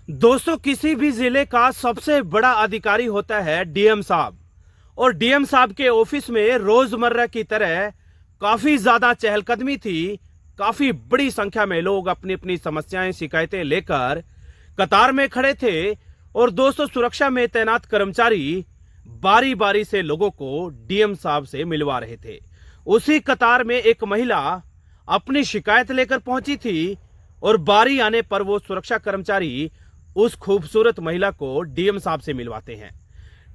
दोस्तों, किसी भी जिले का सबसे बड़ा अधिकारी होता है डीएम साहब। और डीएम साहब के ऑफिस में रोजमर्रा की तरह काफी ज्यादा चहलकदमी थी। काफी बड़ी संख्या में लोग अपनी अपनी समस्याएं शिकायतें लेकर कतार में खड़े थे। और दोस्तों, सुरक्षा में तैनात कर्मचारी बारी बारी से लोगों को डीएम साहब से मिलवा रहे थे। उसी कतार में एक महिला अपनी शिकायत लेकर पहुंची थी और बारी आने पर वो सुरक्षा कर्मचारी उस खूबसूरत महिला को डीएम साहब से मिलवाते हैं।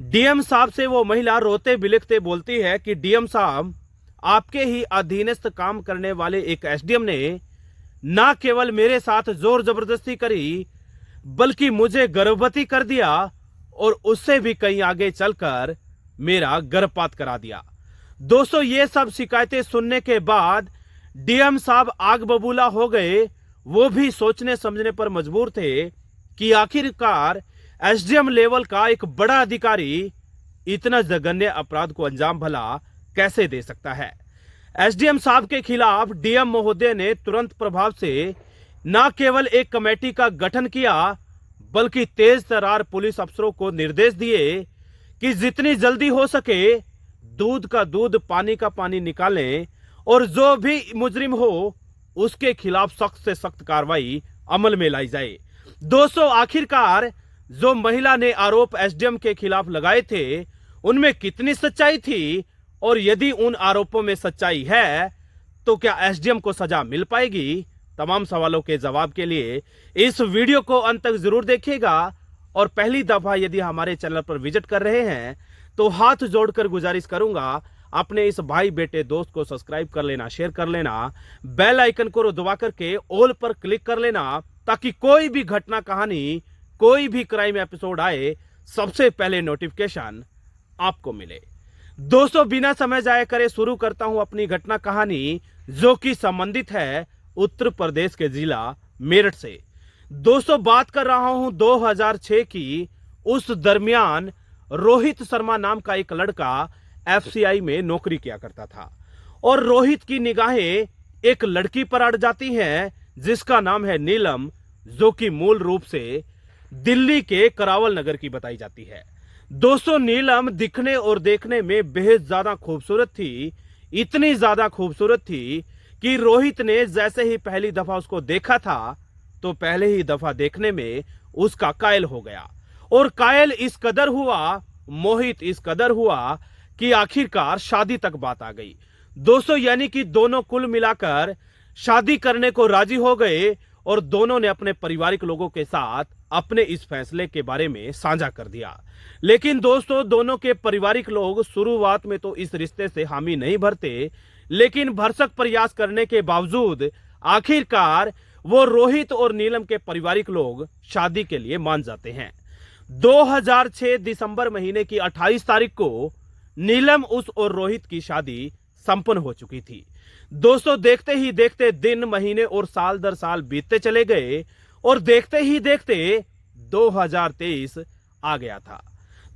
डीएम साहब से वो महिला रोते बिलखते बोलती है कि डीएम साहब, आपके ही अधीनस्थ काम करने वाले एक एसडीएम ने ना केवल मेरे साथ जोर जबरदस्ती करी, बल्कि मुझे गर्भवती कर दिया और उससे भी कहीं आगे चलकर मेरा गर्भपात करा दिया। दोस्तों, ये सब शिकायतें सुनने के बाद डीएम साहब आग बबूला हो गए। वो भी सोचने समझने पर मजबूर थे कि आखिरकार एसडीएम लेवल का एक बड़ा अधिकारी इतना जघन्य अपराध को अंजाम भला कैसे दे सकता है। एसडीएम साहब के खिलाफ डीएम महोदय ने तुरंत प्रभाव से न केवल एक कमेटी का गठन किया, बल्कि तेज तर्रार पुलिस अफसरों को निर्देश दिए कि जितनी जल्दी हो सके दूध का दूध पानी का पानी निकालें और जो भी मुजरिम हो उसके खिलाफ सख्त से सख्त कार्रवाई अमल में लाई जाए। दोस्तों, आखिरकार जो महिला ने आरोप एसडीएम के खिलाफ लगाए थे उनमें कितनी सच्चाई थी, और यदि उन आरोपों में सच्चाई है तो क्या एसडीएम को सजा मिल पाएगी? तमाम सवालों के जवाब के लिए इस वीडियो को अंत तक जरूर देखिएगा। और पहली दफा यदि हमारे चैनल पर विजिट कर रहे हैं तो हाथ जोड़कर गुजारिश करूंगा, अपने इस भाई बेटे दोस्त को सब्सक्राइब कर लेना, शेयर कर लेना, बेल आइकन को दबा करके ऑल पर क्लिक कर लेना, ताकि कोई भी घटना कहानी, कोई भी क्राइम एपिसोड आए सबसे पहले नोटिफिकेशन आपको मिले। दोस्तों, बिना समय जाए करे शुरू करता हूं अपनी घटना कहानी, जो कि संबंधित है उत्तर प्रदेश के जिला मेरठ से। दोस्तों, बात कर रहा हूं 2006 की। उस दरमियान रोहित शर्मा नाम का एक लड़का एफसीआई में नौकरी किया करता था और रोहित की निगाहें एक लड़की पर अड़ जाती हैं जिसका नाम है नीलम, जो कि मूल रूप से दिल्ली के करावल नगर की बताई जाती है। दोस्तों, नीलम दिखने और देखने में बेहद ज्यादा खूबसूरत थी। इतनी ज्यादा खूबसूरत थी कि रोहित ने जैसे ही पहली दफा उसको देखा था तो पहले ही दफा देखने में उसका कायल हो गया। और कायल इस कदर हुआ, मोहित इस कदर हुआ कि आखिरकार शादी तक बात आ गई। दोस्तों, यानी कि दोनों कुल मिलाकर शादी करने को राजी हो गए और दोनों ने अपने पारिवारिक लोगों के साथ अपने इस फैसले के बारे में साझा कर दिया। लेकिन दोस्तों, दोनों के पारिवारिक लोग शुरुआत में तो इस रिश्ते से हामी नहीं भरते, लेकिन भरसक प्रयास करने के बावजूद आखिरकार वो रोहित और नीलम के पारिवारिक लोग शादी के लिए मान जाते हैं। 2006 दिसंबर महीने की 28 तारीख को नीलम उस और रोहित की शादी संपन्न हो चुकी थी। दोस्तों, देखते ही देखते दिन, महीने और साल दर साल बीतते चले गए और देखते ही देखते 2023 आ गया था।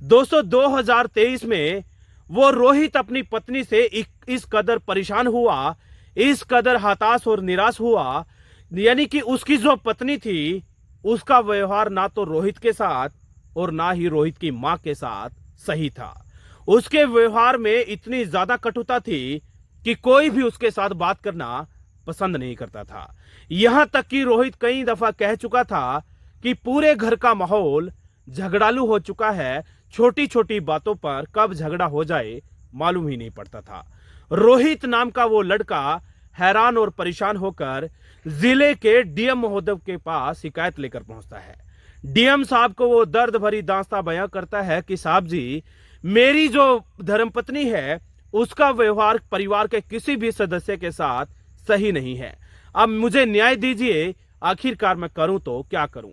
दोस्तों, 2023 में वो रोहित अपनी पत्नी से इस कदर परेशान हुआ, इस कदर हताश और निराश हुआ, यानी कि उसकी जो पत्नी थी उसका व्यवहार ना तो रोहित के साथ और ना ही रोहित की मां के साथ सही था। उसके व्यवहार में इतनी ज्यादा कटुता थी कि कोई भी उसके साथ बात करना पसंद नहीं करता था। यहां तक कि रोहित कई दफा कह चुका था कि पूरे घर का माहौल झगड़ालू हो चुका है, छोटी छोटी बातों पर कब झगड़ा हो जाए मालूम ही नहीं पड़ता था। रोहित नाम का वो लड़का हैरान और परेशान होकर जिले के डीएम महोदय के पास शिकायत लेकर पहुंचता है। डीएम साहब को वो दर्द भरी दास्तां बयां करता है कि साहब जी, मेरी जो धर्मपत्नी है उसका व्यवहार परिवार के किसी भी सदस्य के साथ सही नहीं है। अब मुझे न्याय दीजिए, आखिरकार मैं करूं तो क्या करूं।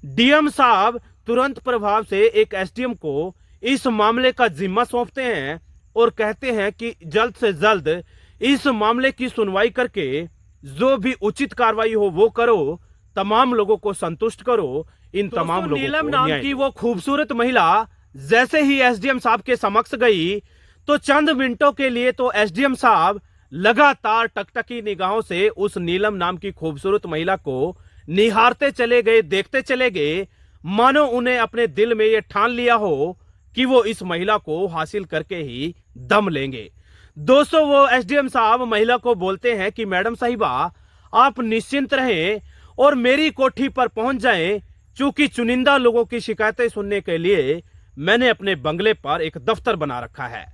डीएम साहब तुरंत प्रभाव से एक एसडीएम को इस मामले का जिम्मा सौंपते हैं और कहते हैं कि जल्द से जल्द इस मामले की सुनवाई करके जो भी उचित कार्रवाई हो वो करो, तमाम लोगों को संतुष्ट करो। इन तमाम लोगों को नीलम नाम की वो खूबसूरत महिला जैसे ही एसडीएम साहब के समक्ष गई तो चंद मिनटों के लिए तो एसडीएम साहब लगातार टकटकी निगाहों से उस नीलम नाम की खूबसूरत महिला को निहारते चले गए, देखते चले गए। मानो उन्हें अपने दिल में ये ठान लिया हो कि वो इस महिला को हासिल करके ही दम लेंगे। दोस्तों, वो एसडीएम साहब महिला को बोलते हैं कि मैडम साहिबा, आप निश्चिंत रहें और मेरी कोठी पर पहुंच जाएं, क्योंकि चुनिंदा लोगों की शिकायतें सुनने के लिए मैंने अपने बंगले पर एक दफ्तर बना रखा है।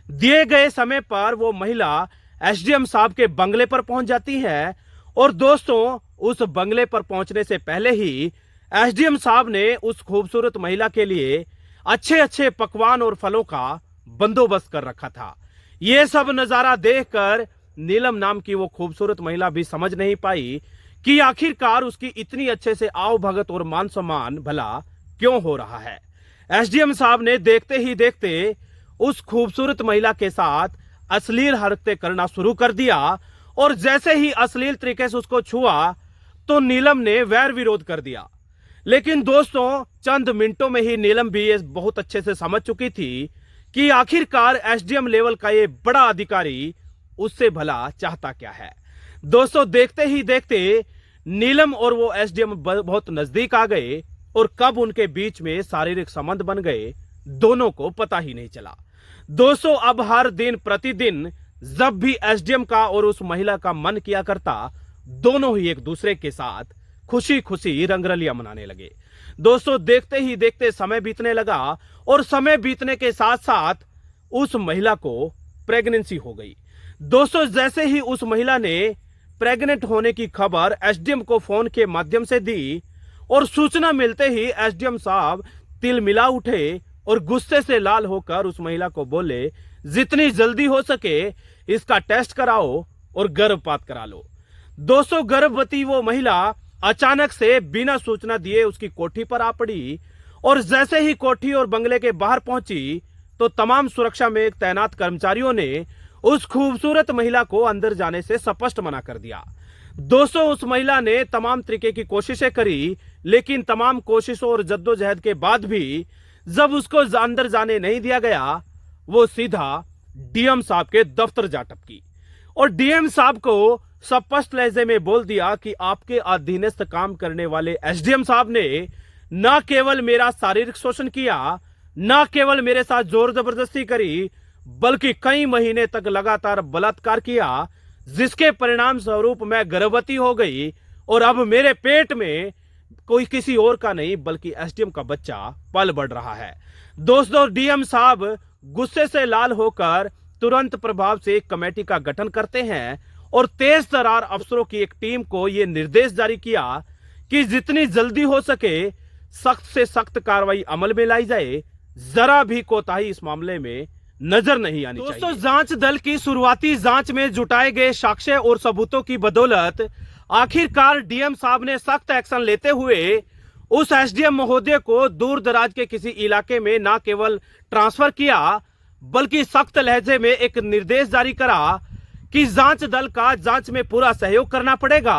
दिए गए समय पर वो महिला एसडीएम साहब के बंगले पर पहुंच जाती है और दोस्तों, उस बंगले पर पहुंचने से पहले ही एसडीएम साहब ने उस खूबसूरत महिला के लिए अच्छे अच्छे पकवान और फलों का बंदोबस्त कर रखा था। यह सब नजारा देखकर नीलम नाम की वो खूबसूरत महिला भी समझ नहीं पाई कि आखिरकार उसकी इतनी अच्छे से आओ भगत और मान सम्मान भला क्यों हो रहा है। एसडीएम साहब ने देखते ही देखते उस खूबसूरत महिला के साथ अश्लील हरकतें करना शुरू कर दिया और जैसे ही अश्लील तरीके से उसको छुआ तो नीलम ने वैर विरोध कर दिया। लेकिन दोस्तों, चंद मिनटों में ही नीलम भी ये बहुत अच्छे से समझ चुकी थी कि आखिरकार एसडीएम लेवल का ये बड़ा अधिकारी उससे भला चाहता क्या है। दोस्तों, देखते ही देखते नीलम और वो एसडीएम बहुत नजदीक आ गए और कब उनके बीच में शारीरिक संबंध बन गए दोनों को पता ही नहीं चला। दोस्तों, अब हर दिन प्रतिदिन जब भी एसडीएम का और उस महिला का मन किया करता, दोनों ही एक दूसरे के साथ खुशी खुशी रंगरलियां मनाने लगे। दोस्तों, देखते ही देखते समय बीतने लगा और समय बीतने के साथ साथ उस महिला को प्रेगनेंसी हो गई। दोस्तों, जैसे ही उस महिला ने प्रेग्नेंट होने की खबर एसडीएम को फोन के माध्यम से दी और सूचना मिलते ही एसडीएम साहब तिलमिला उठे और गुस्से से लाल होकर उस महिला को बोले, जितनी जल्दी हो सके इसका टेस्ट कराओ और गर्भपात करा लो। दोस्तों, गर्भवती वो महिला अचानक से बिना सूचना दिए उसकी कोठी पर आ पड़ी और जैसे ही कोठी और बंगले के बाहर पहुंची तो तमाम सुरक्षा में तैनात कर्मचारियों ने उस खूबसूरत महिला को अंदर जाने से स्पष्ट मना कर दिया। दोस्तों, उस महिला ने तमाम तरीके की कोशिशें करी, लेकिन तमाम कोशिशों और जद्दोजहद के बाद भी जब उसको अंदर जाने नहीं दिया गया, वो सीधा डीएम साहब के दफ्तर जा टपकी और डीएम साहब को स्पष्ट लहजे में बोल दिया कि आपके अधीनस्थ काम करने वाले एसडीएम साहब ने न केवल मेरा शारीरिक शोषण किया, न केवल मेरे साथ जोर जबरदस्ती करी, बल्कि कई महीने तक लगातार बलात्कार किया, जिसके परिणाम स्वरूप मैं गर्भवती हो गई और अब मेरे पेट में कोई किसी और का नहीं बल्कि एसडीएम का बच्चा पल बढ़ रहा है। दोस्तों, डीएम साहब गुस्से से लाल होकर तुरंत प्रभाव से एक कमेटी का गठन करते हैं और तेज तर्रार अफसरों की एक टीम को यह निर्देश जारी किया कि जितनी जल्दी हो सके सख्त से सख्त कार्रवाई अमल में लाई जाए, जरा भी कोताही इस मामले में नजर नहीं आनी चाहिए। दोस्तों, जांच दल की शुरुआती जांच में जुटाए गए साक्ष्य और सबूतों की बदौलत आखिरकार डीएम साहब ने सख्त एक्शन लेते हुए उस एसडीएम महोदय को दूर दराज के किसी इलाके में न केवल ट्रांसफर किया बल्कि सख्त लहजे में एक निर्देश जारी करा कि जांच दल का जांच में पूरा सहयोग करना पड़ेगा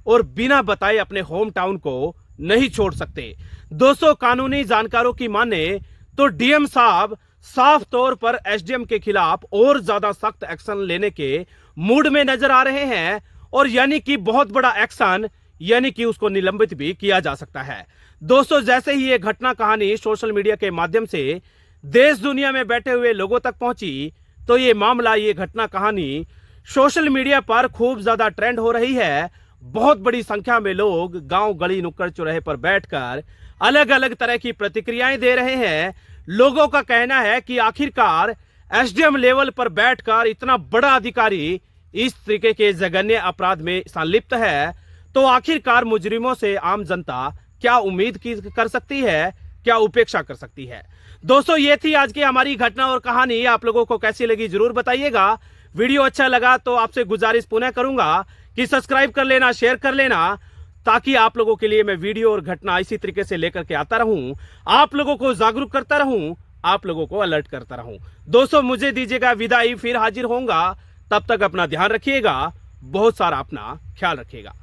और बिना बताए अपने होम टाउन को नहीं छोड़ सकते। दोस्तों, कानूनी जानकारों की माने तो डीएम साहब साफ तौर पर एसडीएम के खिलाफ और ज्यादा सख्त एक्शन लेने के मूड में नजर आ रहे हैं और यानी कि बहुत बड़ा एक्शन, यानी कि उसको निलंबित भी किया जा सकता है। दोस्तों, जैसे ही ये घटना कहानी सोशल मीडिया के माध्यम से देश दुनिया में बैठे हुए लोगों तक पहुंची तो ये मामला, ये घटना कहानी सोशल मीडिया पर खूब ज्यादा ट्रेंड हो रही है। बहुत बड़ी संख्या में लोग गांव गली नुक्कड़ चौराहे पर बैठकर अलग अलग तरह की प्रतिक्रियाएं दे रहे हैं। लोगों का कहना है कि आखिरकार एसडीएम लेवल पर बैठकर इतना बड़ा अधिकारी इस तरीके के जघन्य अपराध में संलिप्त है, तो आखिरकार मुजरिमों से आम जनता क्या उम्मीद कर सकती है, क्या उपेक्षा कर सकती है। दोस्तों, ये थी आज की हमारी घटना और कहानी। आप लोगों को कैसी लगी जरूर बताइएगा। वीडियो अच्छा लगा तो आपसे गुजारिश पुनः करूंगा कि सब्सक्राइब कर लेना, शेयर कर लेना, ताकि आप लोगों के लिए मैं वीडियो और घटना इसी तरीके से लेकर के आता रहूं, आप लोगों को जागरूक करता रहूं, आप लोगों को अलर्ट करता रहूं। दोस्तों, मुझे दीजिएगा विदाई, फिर हाजिर होऊंगा। तब तक अपना ध्यान रखिएगा, बहुत सारा अपना ख्याल रखिएगा।